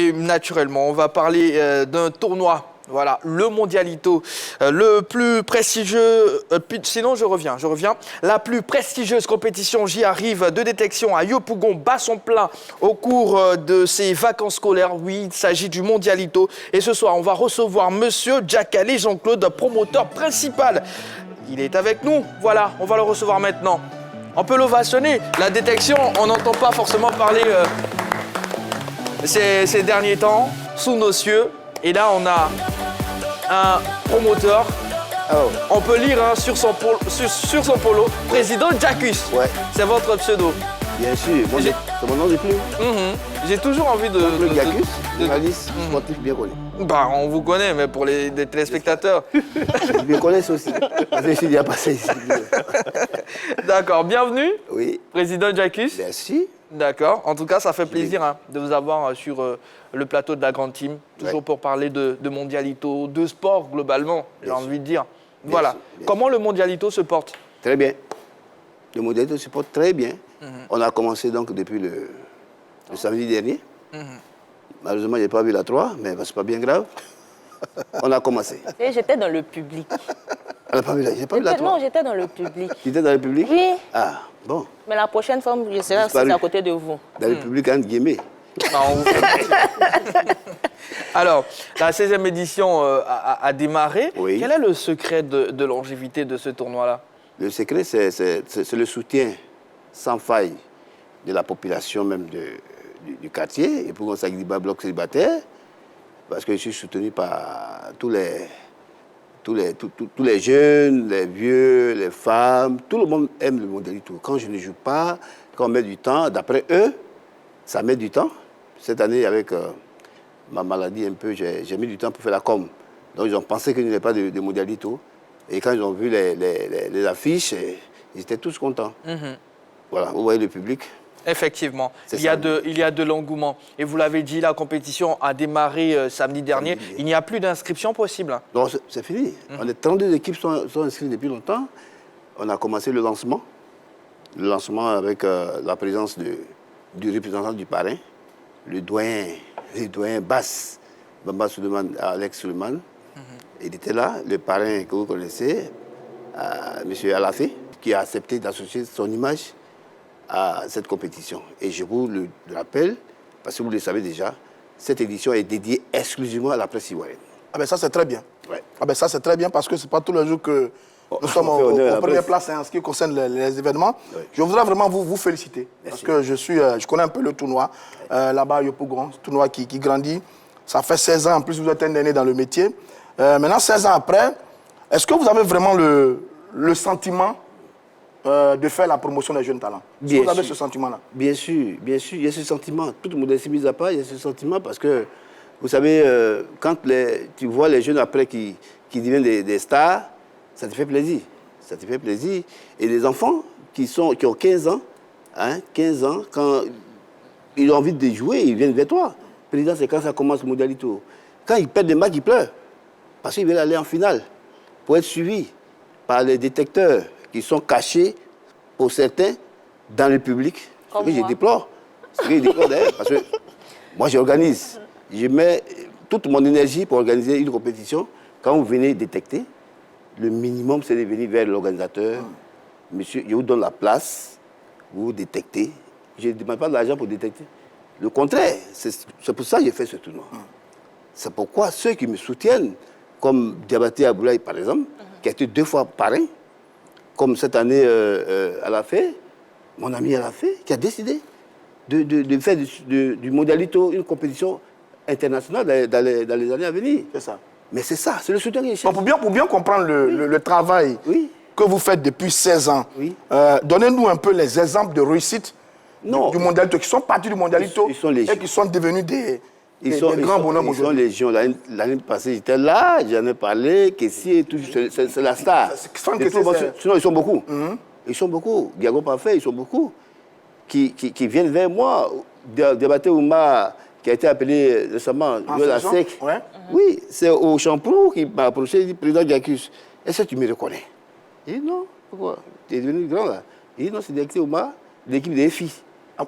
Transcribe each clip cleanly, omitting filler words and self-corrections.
Et naturellement, on va parler d'un tournoi. Voilà, le Mondialito, le plus prestigieux, sinon je reviens. La plus prestigieuse compétition, j'y arrive, de détection à Yopougon bat son plein au cours de ses vacances scolaires. Oui, il s'agit du Mondialito. Et ce soir, on va recevoir Monsieur Djakale Jean-Claude, promoteur principal. Il est avec nous, voilà, on va le recevoir maintenant. On peut l'ovationner. La détection, on n'entend pas forcément parler ces derniers temps, sous nos cieux. Et là, on a un promoteur. Oh. On peut lire sur son polo, Président Jacus. Ouais. C'est votre pseudo. Bien sûr, moi, c'est mon nom de plume. J'ai toujours envie de... Jacus, journaliste sportif bien connu. Bah, on vous connaît, mais pour les téléspectateurs. Ils me connaissent aussi. Parce que je suis déjà passé ici. D'accord, bienvenue. Oui. Président Jacus. Merci. D'accord. En tout cas, ça fait plaisir de vous avoir sur le plateau de la Grande Team. Toujours pour parler de Mondialito, de sport globalement, j'ai envie de dire. Voilà. Comment le Mondialito se porte? Très bien. Le Mondialito se porte très bien. On a commencé donc depuis le samedi dernier. Malheureusement, je n'ai pas vu la 3, mais ce n'est pas bien grave. On a commencé. Et j'étais dans le public. On n'a pas vu la 3. Non, j'étais dans le public. Tu étais dans le public? Oui. Ah, bon. Mais la prochaine fois, je serai aussi à côté de vous. Dans le public, entre guillemets. Alors, la 16e édition a démarré. Oui. Quel est le secret de longévité de ce tournoi-là? Le secret, c'est le soutien sans faille de la population même du quartier. Et pour un Sagdiba bloc célibataire, parce que je suis soutenu par tous les jeunes, les vieux, les femmes. Tout le monde aime le Mondialito. Quand je ne joue pas, quand on met du temps, d'après eux, ça met du temps. Cette année, avec ma maladie un peu, j'ai mis du temps pour faire la com. Donc, ils ont pensé qu'il n'y avait pas de Mondialito. Et quand ils ont vu les affiches, ils étaient tous contents. Voilà, vous voyez le public. Effectivement, il y a de l'engouement. Et vous l'avez dit, la compétition a démarré samedi dernier. Il n'y a plus d'inscription possible. Non, c'est fini. On est 32 équipes sont inscrites depuis longtemps. On a commencé le lancement. Le lancement avec la présence du représentant du parrain, le doyen Bass, Bamba Suleiman, Alex Suleiman. Il était là, le parrain que vous connaissez, M. Alafé, qui a accepté d'associer son image à cette compétition. Et je vous le rappelle, parce que vous le savez déjà, cette édition est dédiée exclusivement à la presse ivoirienne. Ah ben ça c'est très bien. Ouais. Ah ben ça c'est très bien parce que c'est pas tous les jours que nous sommes aux premières places en ce qui concerne les événements. Oui. Je voudrais vraiment vous féliciter. Merci. Parce que je connais un peu le tournoi. Là-bas à Yopougon, tournoi qui grandit. Ça fait 16 ans, en plus vous êtes un aîné dans le métier. Maintenant, 16 ans après, est-ce que vous avez vraiment le sentiment de faire la promotion des jeunes talents? Est-ce que vous avez ce sentiment-là? Bien sûr, il y a ce sentiment. Toute modestie mise à part, il y a ce sentiment parce que, vous savez, quand tu vois les jeunes après qui deviennent des stars, ça te fait plaisir. Ça te fait plaisir. Et les enfants qui ont 15 ans, quand ils ont envie de jouer, ils viennent vers toi. Président, c'est quand ça commence le Mondialito. Quand ils perdent des matchs, ils pleurent. Parce qu'ils veulent aller en finale pour être suivis par les détecteurs qui sont cachés, pour certains, dans le public. Ce que je déplore. D'ailleurs, parce que moi, j'organise. Je mets toute mon énergie pour organiser une compétition. Quand vous venez détecter, le minimum, c'est de venir vers l'organisateur. Monsieur, je vous donne la place, vous détectez. Je ne demande pas de l'argent pour détecter. Le contraire, c'est pour ça que j'ai fait ce tournoi. C'est pourquoi ceux qui me soutiennent, comme Diabaté Aboulaye, par exemple, qui a été 2 fois parrain, comme cette année Alafé, mon ami Alafé, qui a décidé de faire du Mondialito une compétition internationale dans les années à venir. C'est ça. Mais c'est ça, c'est le soutien que je cherche. Pour bien comprendre le travail que vous faites depuis 16 ans, donnez-nous un peu les exemples de réussite du Mondialito, qui sont partis du Mondialito et qui sont devenus des grands bonhommes aujourd'hui. Ils sont légion. L'année passée, j'étais là, j'en ai parlé, Kessie et tout, c'est la star. Sinon, ils sont beaucoup. Ils sont beaucoup. Diago Parfait, ils sont beaucoup. Qui viennent vers moi. Diabaté Ouma, qui a été appelé récemment, la SEC. Oui, c'est au Champrou qui m'a approché, il dit, Président Jacus, est-ce que tu me reconnais? Il dit, non, pourquoi? Tu es devenu grand là. Il dit, non, c'est Diabaté Ouma, l'équipe des filles.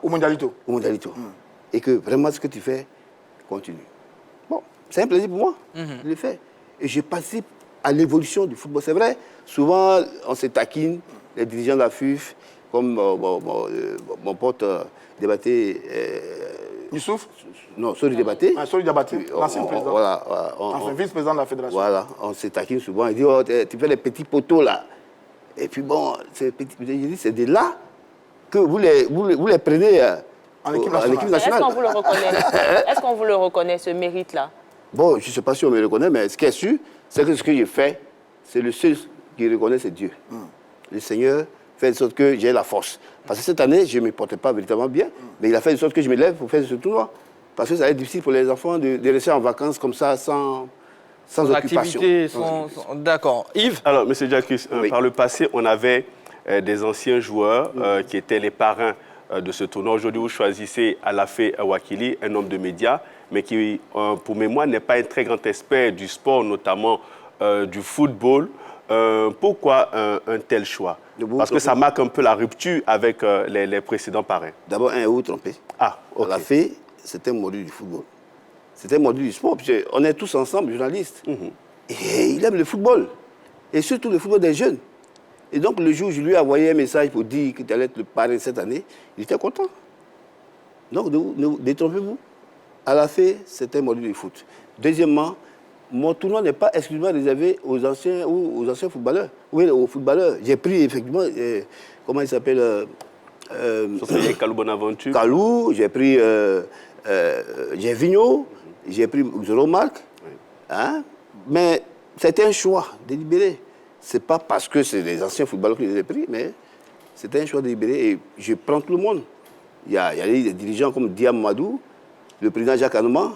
Au Mondialito? Au Mondialito. Et que vraiment, ce que tu fais, continue. Bon, c'est un plaisir pour moi. Je l'ai fait. Et je participe à l'évolution du football. C'est vrai, souvent, on se taquine, les dirigeants de la FUF, comme mon pote Débatté. Youssouf? Non, Sori Débatté. Sori Débatté, l'ancien président. Voilà. Enfin, vice-président de la fédération. Voilà, on se taquine souvent. Il dit, oh, tu fais les petits poteaux là. Et puis bon, c'est de là que vous les prenez en équipe nationale. Est-ce qu'on vous le reconnaît? Est-ce qu'on vous le reconnaît, ce mérite-là? Bon, je ne sais pas si on me reconnaît, mais ce qui est sûr, c'est que ce que j'ai fait, c'est le seul qui reconnaît, c'est Dieu. Le Seigneur fait en sorte que j'ai la force. Parce que cette année, je ne me portais pas véritablement bien, mais il a fait en sorte que je me lève pour faire ce tournoi. Parce que ça va être difficile pour les enfants de rester en vacances comme ça, sans occupation. D'accord. Yves? Alors, M. Jacques, Oui. par le passé, on avait des anciens joueurs qui étaient les parrains de ce tournoi. Aujourd'hui, vous choisissez Alafé Wakili, un homme de médias, mais qui, pour mémoire, n'est pas un très grand expert du sport, notamment du football. Pourquoi un tel choix? Parce que ça marque un peu la rupture avec les précédents parrains. D'abord, vous trompez. Ah, ok. Alafé, c'est un module du football. C'est un module du sport. On est tous ensemble, journalistes. Et il aime le football. Et surtout le football des jeunes. Et donc, le jour où je lui ai envoyé un message pour dire qu'il allait être le parrain cette année, il était content. Donc, ne détrompez-vous. Alafé, c'est un module du foot. Deuxièmement, mon tournoi n'est pas exclusivement réservé aux anciens footballeurs. Oui, aux footballeurs. J'ai pris effectivement, comment il s'appelle Kalou Bonaventure. Kalou, j'ai pris Vigno, j'ai pris Zoromark. Hein? Mais c'était un choix délibéré. Ce n'est pas parce que c'est les anciens footballeurs que je les ai pris, mais c'était un choix délibéré. Et je prends tout le monde. Il y a des dirigeants comme Diam Madou, le président Jacques Anouma,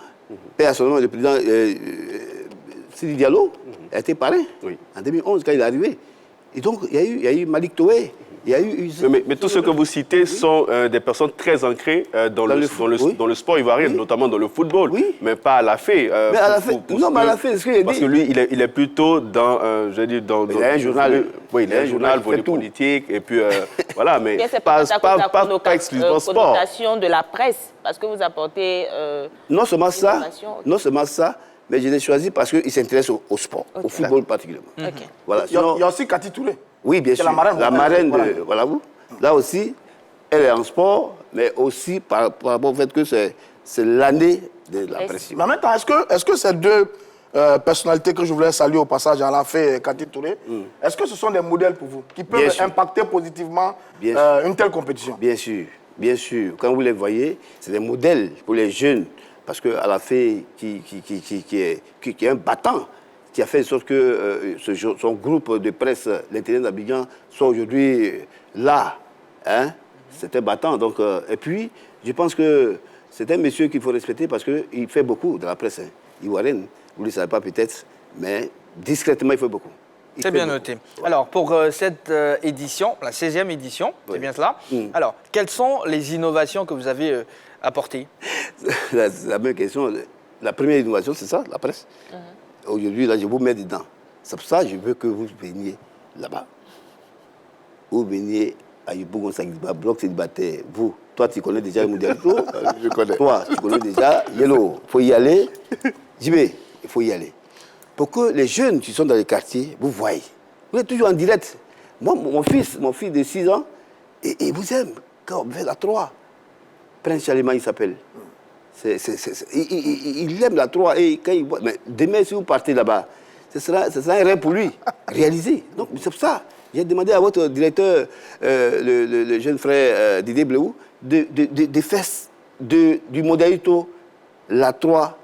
personnellement le président Sidi Diallo a été parrain en 2011 quand il est arrivé. Et donc, il y a eu Malik Toé. Il y a eu... Mais tous ceux que vous citez sont des personnes très ancrées dans le sport ivoirien, notamment dans le football, mais pas à la fée. Mais à la fée, non, mais à la fée, c'est ce qu'il a dit. Parce que lui, il est plutôt dans, il a un journal. Oui, il a un journal politique, et puis voilà, mais pas exclusivement sport. Connotation de la presse, parce que vous apportez... Non seulement ça, mais je l'ai choisi parce qu'il s'intéresse au sport, au football particulièrement. Voilà, sinon, il y a aussi Cathy Touré. Oui, bien sûr. La marraine de... Voilà vous. Là aussi, elle est en sport, mais aussi par rapport au fait que c'est l'année de la presse. Mais en même temps, est-ce que ces deux personnalités que je voulais saluer au passage, Alafé et Cathy Touré, est-ce que ce sont des modèles pour vous qui peuvent impacter positivement une telle compétition? Bien sûr, bien sûr. Quand vous les voyez, c'est des modèles pour les jeunes. Parce qu'Alafé, qui est un battant, qui a fait en sorte que son groupe de presse, l'Intérieur d'Abidjan, soit aujourd'hui là. Hein? C'est un battant. Donc, et puis, je pense que c'est un monsieur qu'il faut respecter parce qu'il fait beaucoup de la presse ivoirienne. Vous ne le savez pas peut-être, mais discrètement, il fait beaucoup. C'est bien noté. Alors, pour cette édition, la 16e édition, c'est bien cela. Alors, quelles sont les innovations que vous avez apportées? La même question. La première innovation, c'est ça, la presse. Aujourd'hui, là, je vous mets dedans. C'est pour ça que je veux que vous veniez là-bas. Vous veniez à Yopougon Sagiba, bloc célibataire. Vous, toi, tu connais déjà le Mondialito. Je connais. Toi, tu connais déjà Yellow. Il faut y aller. JB, il faut y aller. Pour que les jeunes qui sont dans les quartiers, vous voyez. Vous êtes toujours en direct. Moi, mon fils de 6 ans, il vous aime. Quand on fait la 3, Prince Charlemagne, il s'appelle. Il aime la 3 et quand il voit... Mais demain, si vous partez là-bas, ce sera un rêve pour lui, réalisé. Donc, c'est pour ça. J'ai demandé à votre directeur, le jeune frère Didier Bleou, de faire du Mondialito, la 3,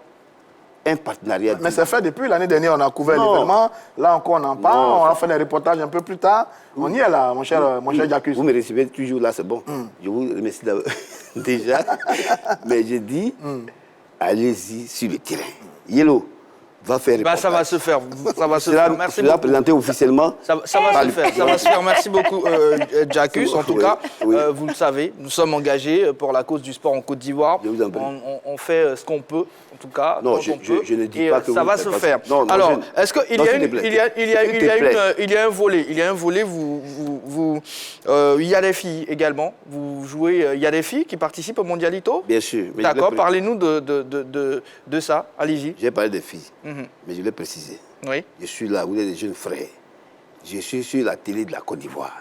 un partenariat. Mais c'est fait depuis l'année dernière, on a couvert l'événement. Là encore, on en parle. On a fait des reportages un peu plus tard. On y est là, mon cher Jacques. Vous me recevez toujours là, c'est bon. Je vous remercie déjà. Mais j'ai dit, allez-y sur le terrain. Yellow va faire ça va se faire. Ça va se faire. Merci beaucoup. Présenté officiellement. Ça va se faire. Ça va se faire. Merci beaucoup, Jacques. En tout cas, vous le savez, nous sommes engagés pour la cause du sport en Côte d'Ivoire. On fait ce qu'on peut tout cas, Non, quand je on peut, ne dis et pas que ça vous va ne se faites faire. pas ça. Non, Alors, je- est-ce qu'il Non, y a s'il te une, plaît. il y a un volet, il y a des filles également, vous jouez, il y a des filles qui participent au Mondialito? Bien sûr. Mais D'accord, je l'ai parlez-nous de ça, allez-y. J'ai parlé des filles, Mhm. mais je l'ai précisé. Oui, Je suis là où il y a des jeunes frères. Je suis sur la télé de la Côte d'Ivoire.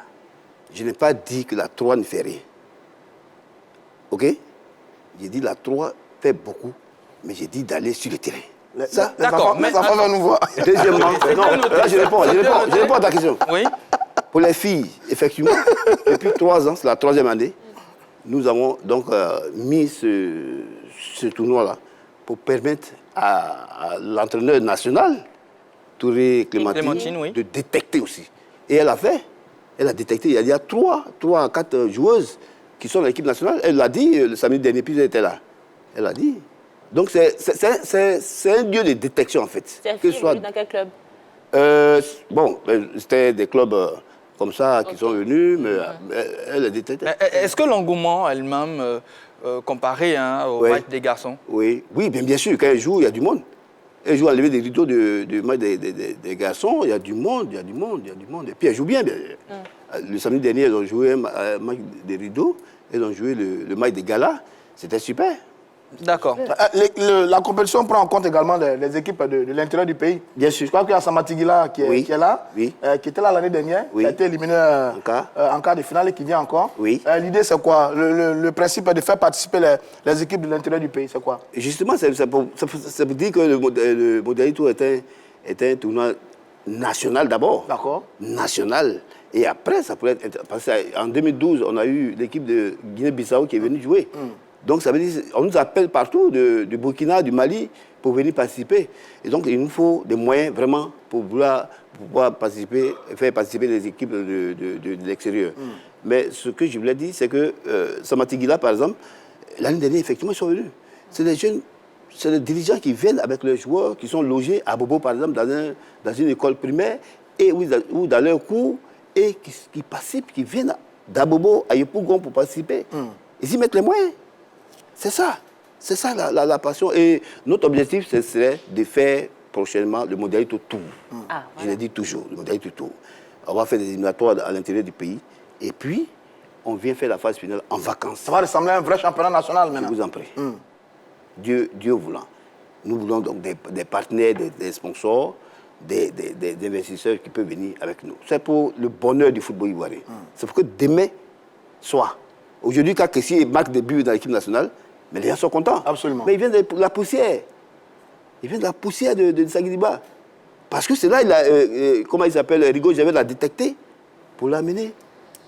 Je n'ai pas dit que la 3 ne fait rien. OK? J'ai dit la 3 fait beaucoup, mais j'ai dit d'aller sur le terrain. Ça, d'accord, mais Ça va nous voir. deuxièmement, non, là je réponds à ta question. oui, Pour les filles, effectivement, depuis 3 ans, c'est la 3e année, nous avons donc mis ce tournoi-là pour permettre à l'entraîneur national, Touré Clémentine, oui. de détecter aussi. Et elle a fait. Elle a détecté. Il y a 3 à 4 joueuses qui sont dans l'équipe nationale. Elle l'a dit le samedi dernier, puis elle était là. Elle l'a dit. Donc c'est un lieu de détection en fait. C'est Que fille, soit... dans quel club? Bon, c'était des clubs comme ça qui sont venus, mais elle a détecté. Est-ce que l'engouement elle-même, comparé au Oui. match des garçons? Oui, bien sûr, quand elle joue, il y a du monde. Elle joue à lever des rideaux des garçons, il y a du monde. Et puis elle joue bien. Le samedi dernier, elles ont joué un match des rideaux, elles ont joué le match des galas. C'était super. D'accord. La compétition prend en compte également les équipes de l'intérieur du pays. Bien sûr. Je crois qu'il y a Samatigila qui Oui. est là, Oui. qui était là l'année dernière, Oui. qui a été éliminé en quart de finale et qui vient encore. Oui. L'idée, c'est quoi? Le principe est de faire participer les équipes de l'intérieur du pays, c'est quoi? Et justement, c'est pour dire que le Mondialito est un tournoi national d'abord. D'accord. National. Et après, ça pourrait être... Parce qu'en 2012, on a eu l'équipe de Guinée-Bissau qui est venue jouer. Donc, ça veut dire qu'on nous appelle partout, du Burkina, du Mali, pour venir participer. Et donc, il nous faut des moyens vraiment pour pouvoir participer, faire participer les équipes de l'extérieur. Mais ce que je voulais dire, c'est que Samatigila, par exemple, l'année dernière, effectivement, ils sont venus. C'est des jeunes, c'est des dirigeants qui viennent avec leurs joueurs, qui sont logés à Bobo, par exemple, dans une école primaire, et ou dans leur cours, et qui participent, qui viennent d'Abobo à Yopougon pour participer. Ils y mettent les moyens. C'est ça. C'est ça la passion. Et notre objectif, ce serait de faire prochainement le Mondialito Tour. Ah, Je voilà. l'ai dit toujours, le Mondialito Tour. On va faire des éliminatoires à l'intérieur du pays. Et puis, on vient faire la phase finale en vacances. Ça va ressembler à un vrai championnat national Je maintenant. vous en prie. Dieu voulant. Nous voulons donc des partenaires, des sponsors, des investisseurs qui peuvent venir avec nous. C'est pour le bonheur du football ivoirien. C'est pour que demain soit. Aujourd'hui, quand Kessie marque des buts dans l'équipe nationale, mais les gens sont contents. Absolument. Mais il vient de la poussière. Il vient de la poussière de Saguidiba. Parce que c'est là, comment il s'appelle, Rigaud, j'avais la détecté pour l'amener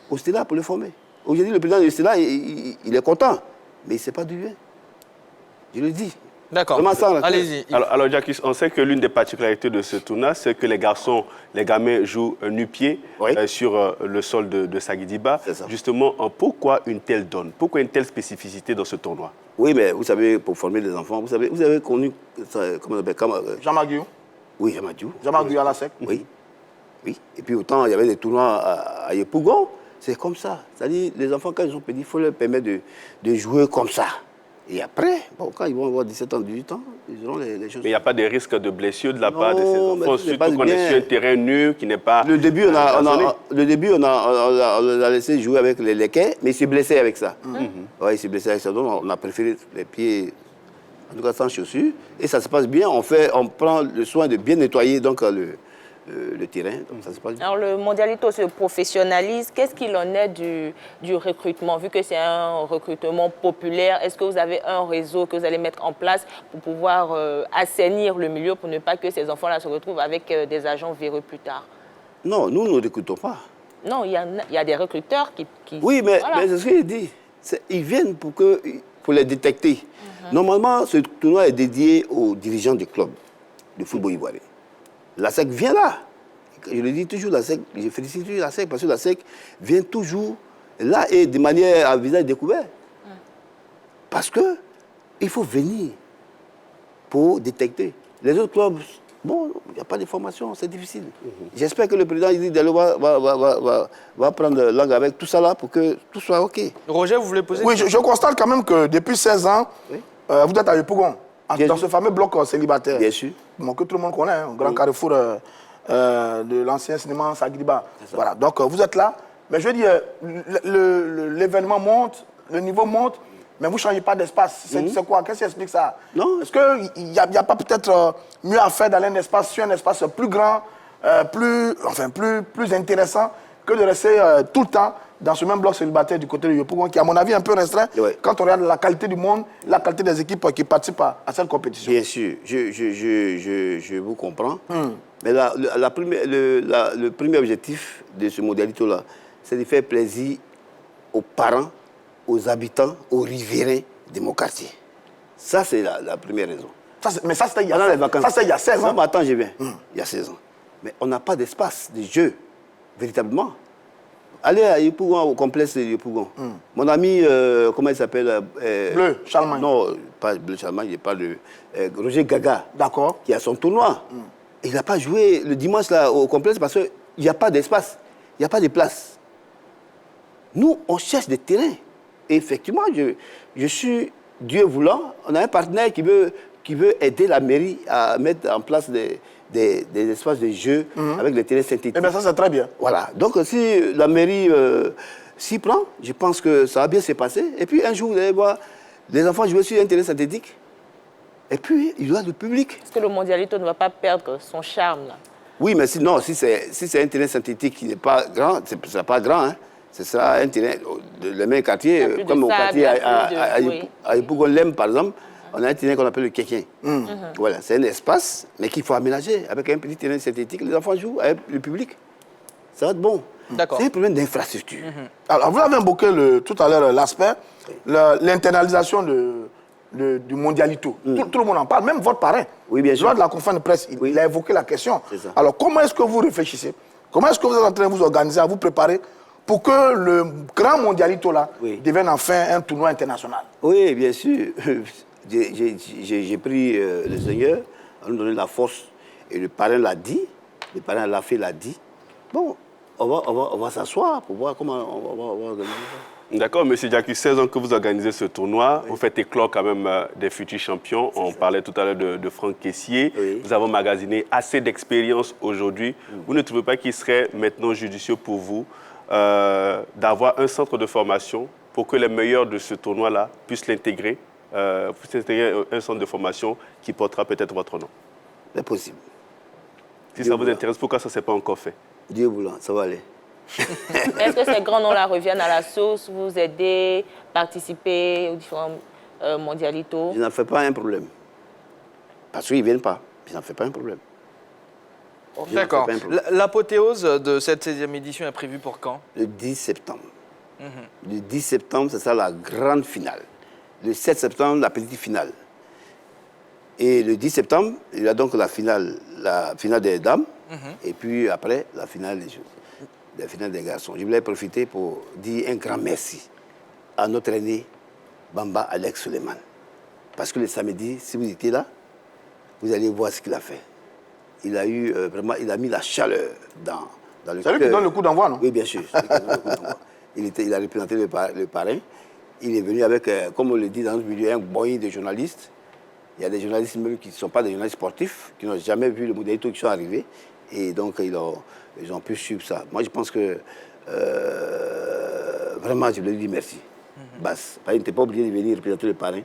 au Stella pour le former. Aujourd'hui, le président du Stella, il est content, mais il ne sait pas d'où il vient. Je le dis. D'accord. Vraiment ça, là. Allez-y. Alors Jacques, on sait que l'une des particularités de ce tournoi, c'est que les gamins jouent nu-pied Oui. sur le sol de Saguidiba. C'est ça. Justement, pourquoi une telle donne? Pourquoi une telle spécificité dans ce tournoi? Oui, mais vous savez, pour former des enfants, vous avez connu, comment on appelle, Jean-Marc Guillaume. oui, Jamadou. Jean-Marc Guillaume à la SEC. Oui. Et puis autant, il y avait des tournois à Yopougon. C'est comme ça. C'est-à-dire, les enfants, quand ils sont petits, il faut leur permettre de jouer comme ça. Et après, bon, quand ils vont avoir 17 ans, 18 ans, ils auront les choses. Mais il n'y a pas de risque de blessure de la part de ces Non, mais enfants, tout se passe surtout qu'on est bien. sur un terrain nu qui n'est pas... Le début, on façonné. a laissé jouer avec les quais, mais il s'est blessé avec ça. Ouais, il s'est blessé avec ça. Donc, on a préféré les pieds, en tout cas sans chaussures. Et ça se passe bien. On prend le soin de bien nettoyer donc, le terrain. Donc, ça se passe bien. Alors, le Mondialito se professionnalise. Qu'est-ce qu'il en est du recrutement? Vu que c'est un recrutement populaire, est-ce que vous avez un réseau que vous allez mettre en place pour pouvoir assainir le milieu pour ne pas que ces enfants-là se retrouvent avec des agents véreux plus tard? Non, nous ne recrutons pas. Non, il y a des recruteurs qui Oui, mais, voilà. mais c'est ce qu'il dit. Ils viennent pour les détecter. Normalement, ce tournoi est dédié aux dirigeants du club de football ivoirien. La SEC vient là. Je le dis toujours, la SEC, je félicite toujours la SEC parce que la SEC vient toujours là et de manière à visage découvert. Parce qu'il faut venir pour détecter. Les autres clubs, bon, il n'y a pas de formation, c'est difficile. J'espère que le président Idi Diallo va prendre langue avec tout ça là pour que tout soit OK. Roger, vous voulez poser Oui, je constate quand même que depuis 16 ans, Oui. vous êtes à Yopougon. Dans ce fameux bloc célibataire. Bien sûr. Bon, que tout le monde connaît, un grand carrefour de l'ancien cinéma Sagriba. Voilà, donc vous êtes là. Mais je veux dire, l'événement monte, le niveau monte, mais vous ne changez pas d'espace. C'est quoi? Qu'est-ce qui explique ça? Non. Est-ce qu'il n'y a pas peut-être mieux à faire d'aller un espace sur un espace plus grand, plus intéressant, que de rester tout le temps dans ce même bloc célibataire du côté de Yopougon, qui, à mon avis, est un peu restreint quand on regarde la qualité du monde, la qualité des équipes qui participent à cette compétition. Bien sûr, je vous comprends. Mais le premier objectif de ce modalité-là, c'est de faire plaisir aux parents, aux habitants, aux riverains de mon quartier. Ça, c'est la première raison. Mais ça, c'était il y a 16 ans. Non, mais attends, je viens. Il y a 16 ans. Mais on n'a pas d'espace de jeu, véritablement. Allez à Yopougon, au complexe de Yopougon. Mon ami, comment il s'appelle Bleu, Charlemagne. Non, pas Bleu Charlemagne, il parle de Roger Gaga. D'accord. Qui a son tournoi. Il n'a pas joué le dimanche là, au complexe parce qu'il n'y a pas d'espace, il n'y a pas de place. Nous, on cherche des terrains. Et effectivement, je suis, Dieu voulant, on a un partenaire qui veut aider la mairie à mettre en place des espaces de jeu avec des terrains synthétiques. Eh bien, ça, c'est très bien. Voilà. Donc, si la mairie s'y prend, je pense que ça va bien se passer. Et puis, un jour, vous allez voir les enfants jouer sur un terrain synthétique. Et puis, il y a le public. Est-ce que le mondialito ne va pas perdre son charme, là? Oui, mais si c'est un terrain synthétique qui n'est pas grand, ce ne sera pas grand, hein. Ce sera un terrain de le même quartier, comme mon quartier à Yopougon-Lem, par exemple. On a un terrain qu'on appelle le Kékien. Voilà, c'est un espace, mais qu'il faut aménager avec un petit terrain synthétique. Les enfants jouent avec le public. Ça va être bon. C'est un problème d'infrastructure. Alors, vous avez invoqué tout à l'heure l'aspect, l'internalisation du mondialito. Tout le monde en parle, même votre parrain. Oui, bien sûr. Lors de la conférence de presse, il a évoqué la question. Alors, comment est-ce que vous réfléchissez? Comment est-ce que vous êtes en train de vous organiser, à vous préparer pour que le grand mondialito là devienne enfin un tournoi international? Oui, bien sûr. J'ai pris le Seigneur à nous donner la force. Et le parrain l'a dit, le parrain Lafay l'a dit. Bon, on va s'asseoir pour voir comment on va organiser ça. D'accord, M. Diaky, 16 ans que vous organisez ce tournoi, vous faites éclore quand même des futurs champions. On parlait tout à l'heure de Franck Kessié. Vous avez emmagasiné assez d'expérience aujourd'hui. Vous ne trouvez pas qu'il serait maintenant judicieux pour vous d'avoir un centre de formation pour que les meilleurs de ce tournoi-là puissent l'intégrer, un centre de formation qui portera peut-être votre nom? C'est possible. Si ça vous intéresse, pourquoi ça ne s'est pas encore fait? Dieu voulant, ça va aller. Est-ce que ces grands noms-là reviennent à la source, vous aider, participer aux différents mondialitos? Je n'en fais pas un problème. Parce qu'ils ne viennent pas. Je n'en fais pas un problème. D'accord. L'apothéose de cette 16e édition est prévue pour quand? Le 10 septembre. Le 10 septembre, c'est ça la grande finale. Le 7 septembre, la petite finale. Et le 10 septembre, il y a donc la finale des dames. Et puis après, la finale des garçons. Je voulais profiter pour dire un grand merci à notre aîné Bamba Alex Suleiman. Parce que le samedi, si vous étiez là, vous allez voir ce qu'il a fait. Il a eu vraiment, il a mis la chaleur dans le cœur. C'est lui qui donne le coup d'envoi, non? Oui, bien sûr. Il a représenté le parrain. Il est venu avec, comme on le dit dans notre milieu, un boy de journalistes. Il y a des journalistes même qui ne sont pas des journalistes sportifs, qui n'ont jamais vu le modalité qui sont arrivés. Et donc, ils ont pu suivre ça. Moi, je pense que, vraiment, je voulais lui dire merci. Basse. Il n'était pas obligé de venir représenter le parrain.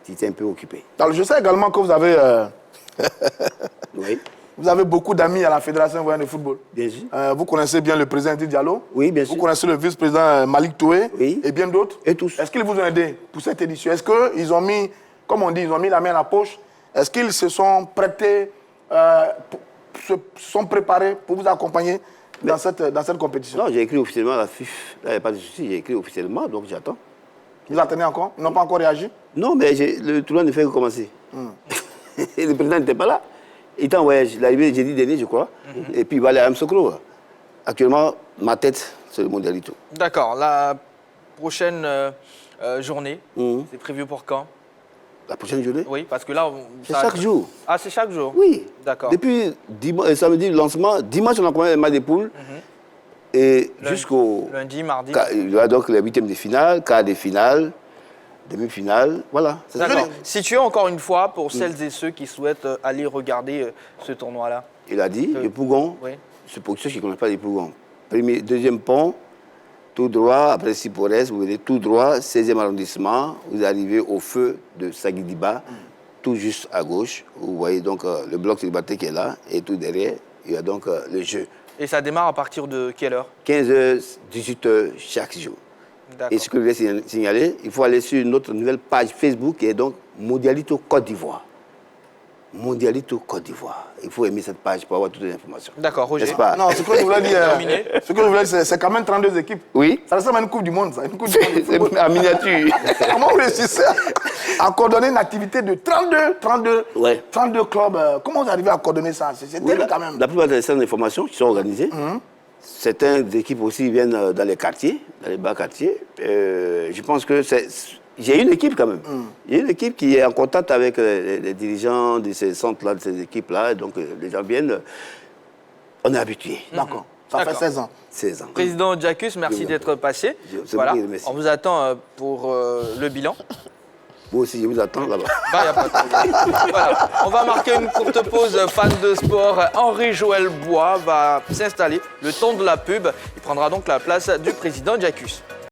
Il était un peu occupé. Alors, je sais également que vous avez... Oui. Vous avez beaucoup d'amis à la Fédération ivoirienne de football. Bien sûr. Vous connaissez bien le président Idi Diallo. Oui, bien sûr. Vous connaissez le vice-président Malik Toué. Oui. Et bien d'autres. Et tous. Est-ce qu'ils vous ont aidé pour cette édition? Est-ce qu'ils ont mis, comme on dit, ils ont mis la main à la poche? Est-ce qu'ils se sont prêtés, se sont préparés pour vous accompagner dans cette compétition? Non, j'ai écrit officiellement à la FIF. Là, il n'y a pas de souci. J'ai écrit officiellement, donc j'attends. Vous attendez encore? Ils n'ont pas encore réagi? Non, mais le tournoi ne fait que commencer. Et le président n'était pas là. Il était en voyage. Il est arrivé jeudi dernier, je crois. Et puis il va aller à Amsokro. Actuellement, ma tête, c'est le mondialito. D'accord. La prochaine journée, c'est prévu pour quand? La prochaine journée? Oui, parce que là... C'est chaque jour. Ah, c'est chaque jour? Oui. D'accord. Depuis samedi, le lancement, dimanche, on a commencé les matchs des poules. Et jusqu'au... Lundi, mardi. Il y a donc les huitièmes de finale, quart de finale. demi-finale, voilà. D'accord. Situé encore une fois pour celles et ceux qui souhaitent aller regarder ce tournoi-là. Il a dit, le Pougon, Oui. c'est pour ceux qui ne connaissent pas les Pougons. Deuxième pont, tout droit, après Sipores, vous venez tout droit, 16e arrondissement, vous arrivez au feu de Sagidiba, tout juste à gauche. Vous voyez donc le bloc célibataire qui est là, et tout derrière, il y a donc le jeu. Et ça démarre à partir de quelle heure? 15h, 18h chaque jour. Et ce que je voulais signaler, il faut aller sur notre nouvelle page Facebook qui est donc Mondialito Côte d'Ivoire. Mondialito Côte d'Ivoire. Il faut aimer cette page pour avoir toutes les informations. D'accord, Roger. N'est-ce pas? Non, ce que je voulais dire, c'est quand même 32 équipes. Oui. Ça ressemble à une Coupe du Monde, ça. Une coupe du monde de football. C'est en miniature. Comment vous réussissez à coordonner une activité de 32 clubs? Comment vous arrivez à coordonner ça? C'est terrible quand même. La plupart des centres d'information qui sont organisés, certaines équipes aussi viennent dans les quartiers, dans les bas quartiers. Je pense que j'ai une équipe quand même. Il y a une équipe qui est en contact avec les dirigeants de ces centres-là, de ces équipes-là. Donc les gens viennent. On est habitués. D'accord. Ça fait 16 ans. 16 ans. Président Jacques, merci d'être passé. Voilà. On vous attend pour le bilan. Moi aussi, je vous attends là-bas. Bah, y a pas de problème. Voilà. On va marquer une courte pause. Fan de sport, Henri-Joël Bois va s'installer le temps de la pub. Il prendra donc la place du président Jacques.